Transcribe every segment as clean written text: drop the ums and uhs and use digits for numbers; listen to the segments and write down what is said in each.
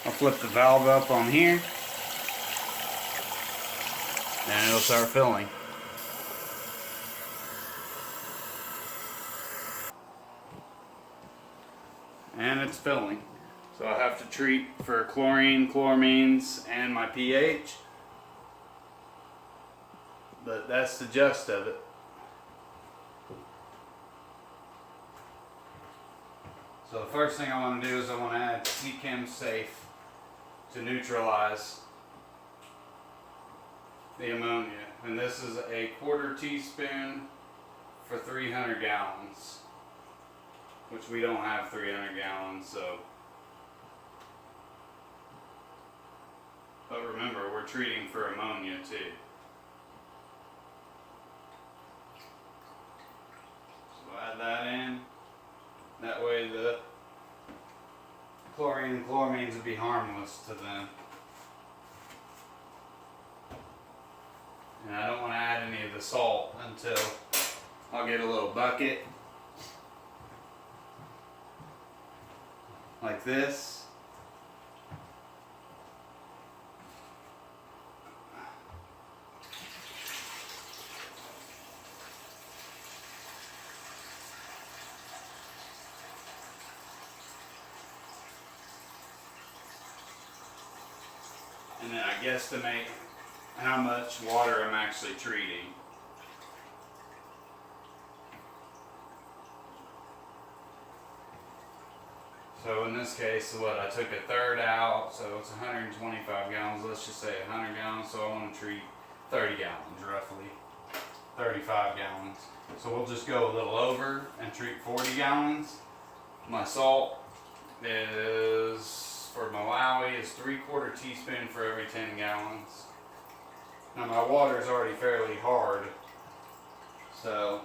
I'll flip the valve up on here and it'll start filling. And it's filling. So I have to treat for chlorine, chloramines, and my pH. But that's the gist of it. So the first thing I want to do is I want to add C-Chem Safe to neutralize the ammonia. And this is a 1/4 teaspoon for 300 gallons. Which we don't have 300 gallons, so. But remember, we're treating for ammonia too. So add that in. That way the chlorine and chloramines would be harmless to them. And I don't want to add any of the salt until I'll get a little bucket like this. And then I guesstimate how much water I'm actually treating. So in this case, what, I took 1/3 out, so it's 125 gallons, let's just say 100 gallons, so I want to treat 30 gallons roughly, 35 gallons. So we'll just go a little over and treat 40 gallons. My salt is, for Malawi, is 3/4 teaspoon for every 10 gallons. Now my water is already fairly hard, so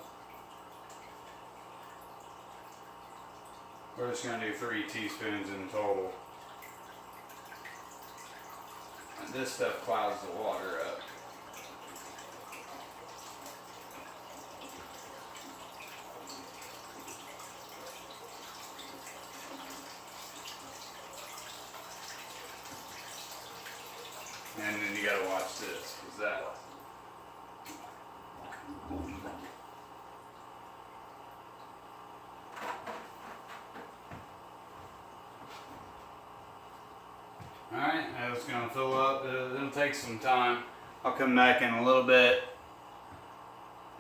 we're just going to do 3 teaspoons in total. And this stuff clouds the water up. And then you gotta watch this, because that. Alright, now it's going to fill up. It'll take some time. I'll come back in a little bit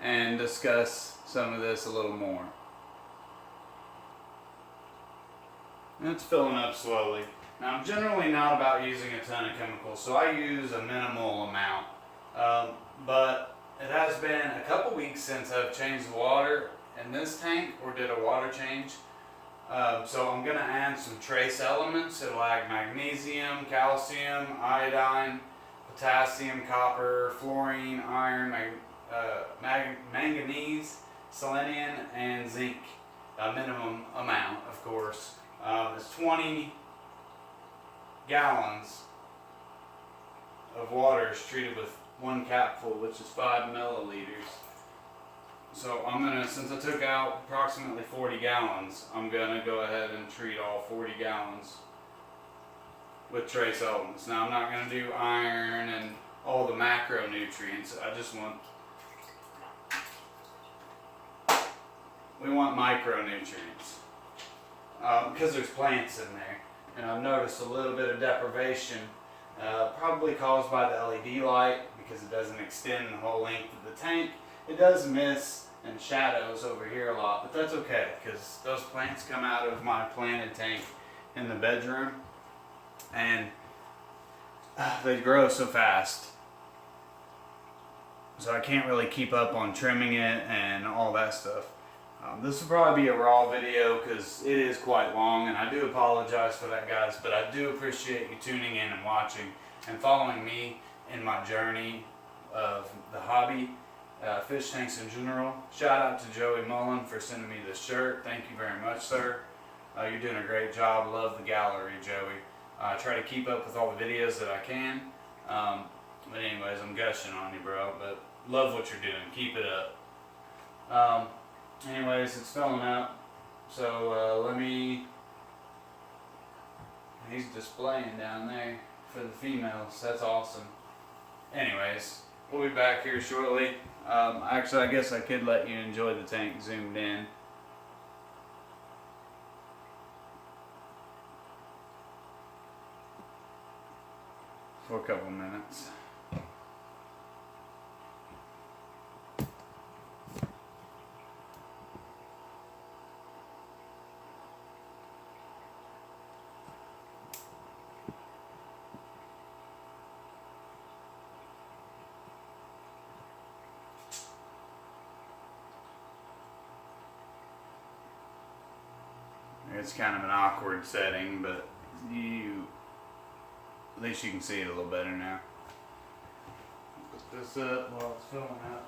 and discuss some of this a little more. And it's filling up slowly. Now I'm generally not about using a ton of chemicals, so I use a minimal amount. But it has been a couple weeks since I've changed the water in this tank or did a water change. So I'm going to add some trace elements. It'll add magnesium, calcium, iodine, potassium, copper, fluorine, iron, manganese, selenium, and zinc. A minimum amount, of course. It's 20 gallons of water is treated with 1 capful, which is 5 milliliters. So I'm gonna, since I took out approximately 40 gallons, I'm gonna go ahead and treat all 40 gallons with trace elements. Now I'm not gonna do iron and all the macronutrients. I just want, we want micronutrients because there's plants in there. And I've noticed a little bit of deprivation, probably caused by the LED light because it doesn't extend the whole length of the tank. It does miss and shadows over here a lot, but that's okay because those plants come out of my planted tank in the bedroom and they grow so fast. So I can't really keep up on trimming it and all that stuff. This will probably be a raw video because it is quite long, and I do apologize for that, guys, but I do appreciate you tuning in and watching and following me in my journey of the hobby, fish tanks in general. Shout out to Joey Mullen for sending me this shirt. Thank you very much, sir. You're doing a great job. Love the gallery, Joey. I try to keep up with all the videos that I can. But anyways, I'm gushing on you, bro, but love what you're doing. Keep it up. Anyways, it's filling up, so let me He's displaying down there for the females. That's awesome. Anyways, we'll be back here shortly. Actually, I guess I could let you enjoy the tank zoomed in. For a couple minutes. It's kind of an awkward setting, but at least you can see it a little better now. Put this up while it's filling up.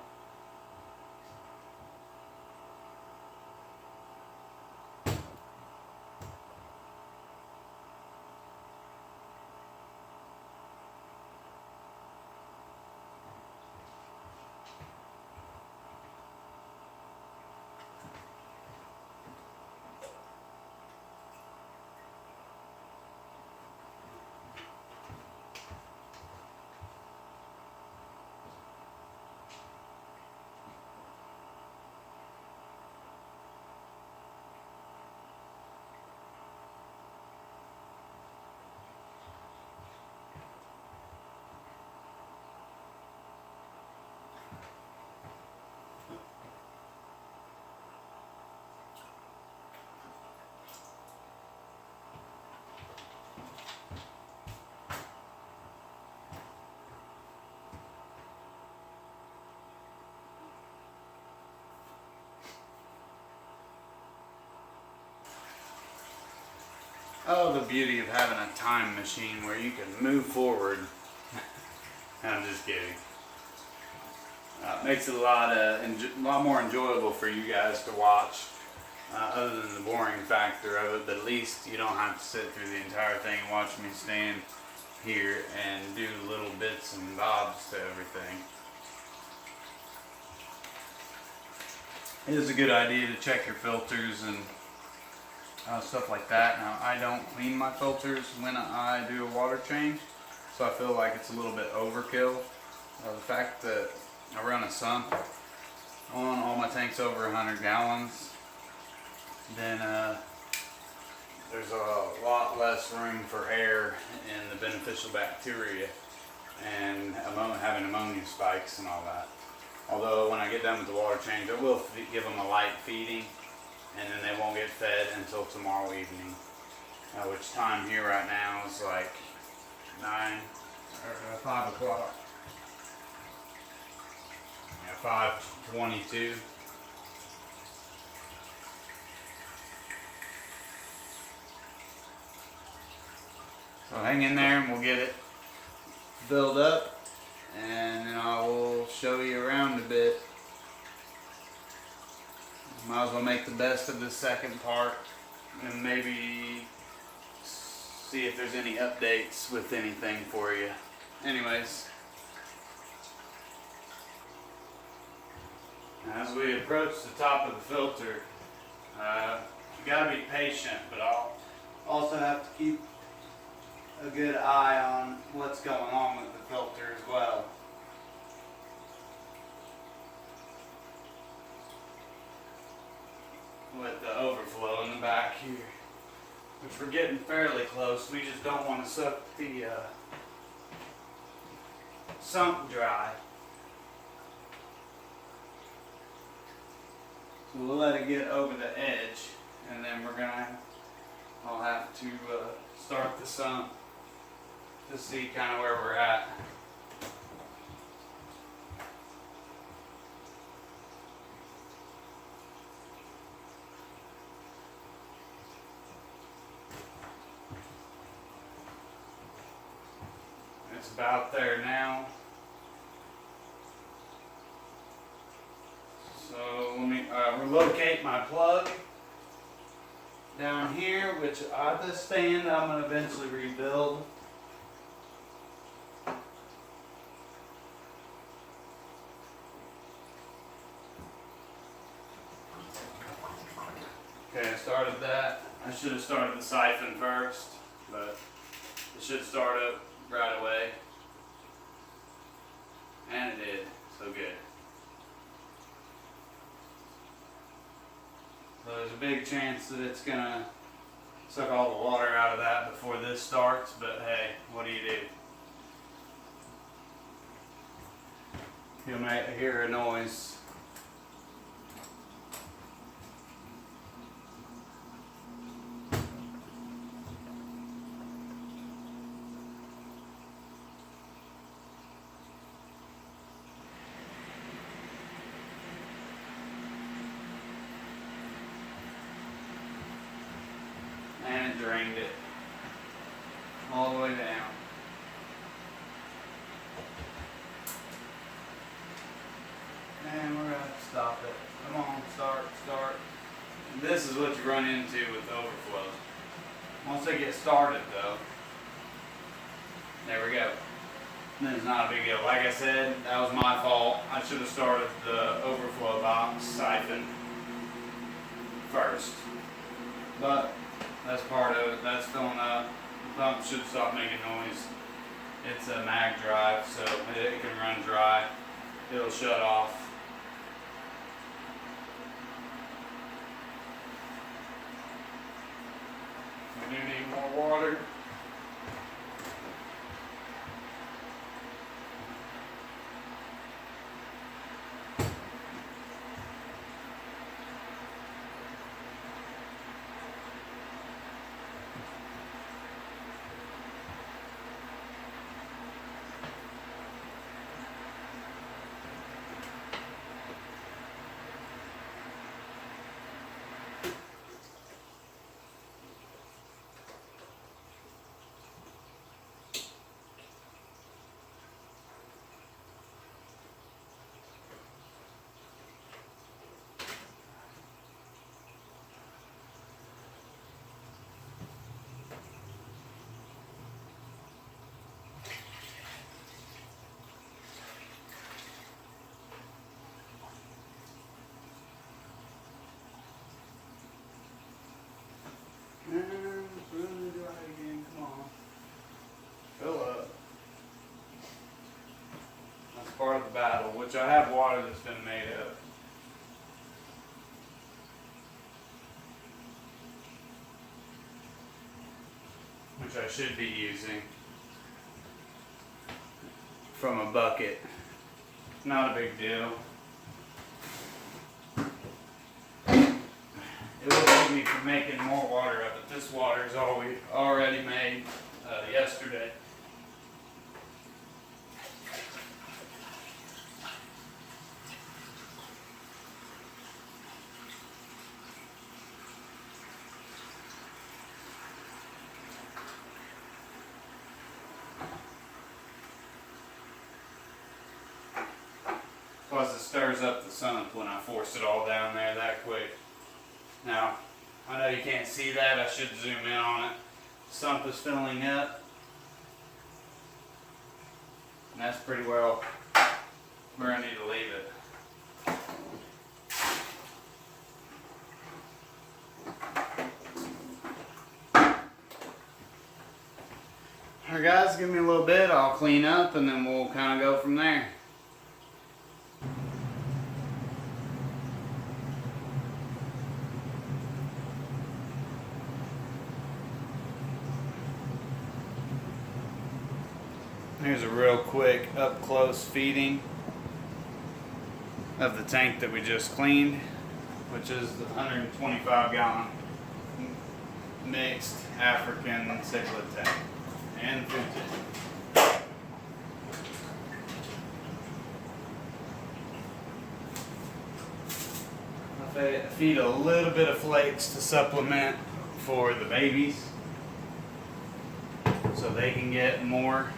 Oh, the beauty of having a time machine where you can move forward. I'm just kidding. Makes it a lot more enjoyable for you guys to watch, other than the boring factor of it. But at least you don't have to sit through the entire thing and watch me stand here and do little bits and bobs to everything. It is a good idea to check your filters and stuff like that. Now, I don't clean my filters when I do a water change, so I feel like it's a little bit overkill. The fact that I run a sump on all my tanks over 100 gallons, then there's a lot less room for air and the beneficial bacteria and having ammonia spikes and all that. Although when I get done with the water change, I will give them a light feeding, and then they won't get fed until tomorrow evening. Which time here right now is like 5 o'clock. Yeah, 5:22. So hang in there and we'll get it filled up, and then I will show you around a bit. Might as well make the best of the second part and maybe see if there's any updates with anything for you. Anyways, as we approach the top of the filter, you gotta be patient, but I'll also have to keep a good eye on what's going on with the filter as well. With the overflow in the back here, which we're getting fairly close. We just don't want to suck the sump dry. So we'll let it get over the edge, and then I'll have to start the sump to see kind of where we're at. It's about there now. So let me relocate my plug down here, which this stand I'm going to eventually rebuild. Okay, I started that. I should have started the siphon first, but It should start up right away. And it did, so good. So there's a big chance that it's gonna suck all the water out of that before this starts, but hey, what do you do? You'll hear a noise. And it drained it all the way down. And we're going to stop it. Come on, start. And this is what you run into with overflow. Once they get started though, there we go. Then it's not a big deal. Like I said, that was my fault. I should have started the overflow box siphon first. But that's part of it. That's filling up. The pump should stop making noise. It's a mag drive, so it can run dry. It'll shut off. We do need more water. And really dry again, come on. Fill up. That's part of the battle, which I have water that's been made up. Which I should be using from a bucket. Not a big deal. It will keep me from making more water of it. This water is all we already made yesterday. Plus it stirs up the sump when I force it all down there that quick. Now, I know you can't see that. I should zoom in on it. The sump is filling up. And that's pretty well where I need to leave it. Alright guys, give me a little bit. I'll clean up and then we'll kind of go from there. Here's a real quick up close feeding of the tank that we just cleaned, which is the 125 gallon mixed African cichlid tank and food tank. I feed a little bit of flakes to supplement for the babies so they can get more.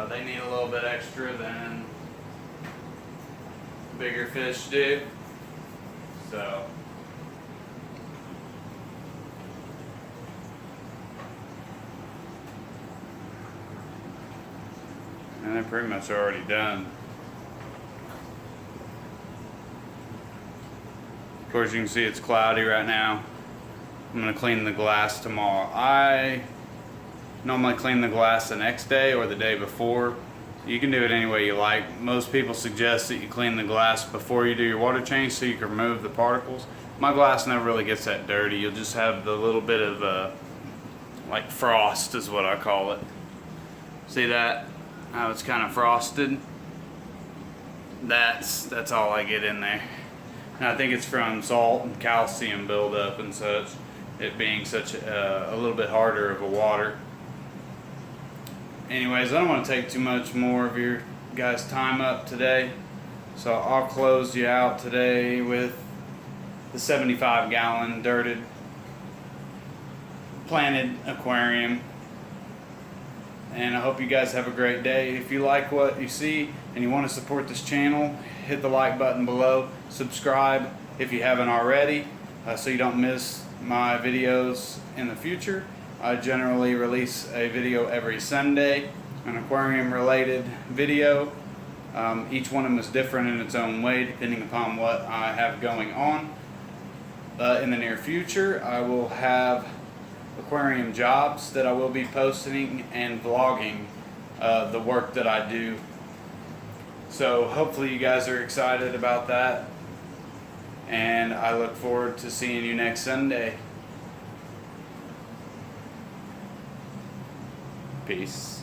They need a little bit extra than bigger fish do. So and they're pretty much already done. Of course you can see it's cloudy right now. I'm going to clean the glass tomorrow. I normally clean the glass the next day or the day before. You can do it any way you like. Most people suggest that you clean the glass before you do your water change so you can remove the particles. My glass never really gets that dirty. You'll just have the little bit of like frost is what I call it. See that? How it's kind of frosted? That's all I get in there. And I think it's from salt and calcium buildup and such, it being such a little bit harder of a water. Anyways, I don't want to take too much more of your guys' time up today, so I'll close you out today with the 75-gallon dirted planted aquarium. And I hope you guys have a great day. If you like what you see and you want to support this channel, hit the like button below. Subscribe if you haven't already, so you don't miss my videos in the future. I generally release a video every Sunday, an aquarium related video. Each one of them is different in its own way depending upon what I have going on. In the near future, I will have aquarium jobs that I will be posting and vlogging the work that I do. So hopefully you guys are excited about that, and I look forward to seeing you next Sunday. Peace.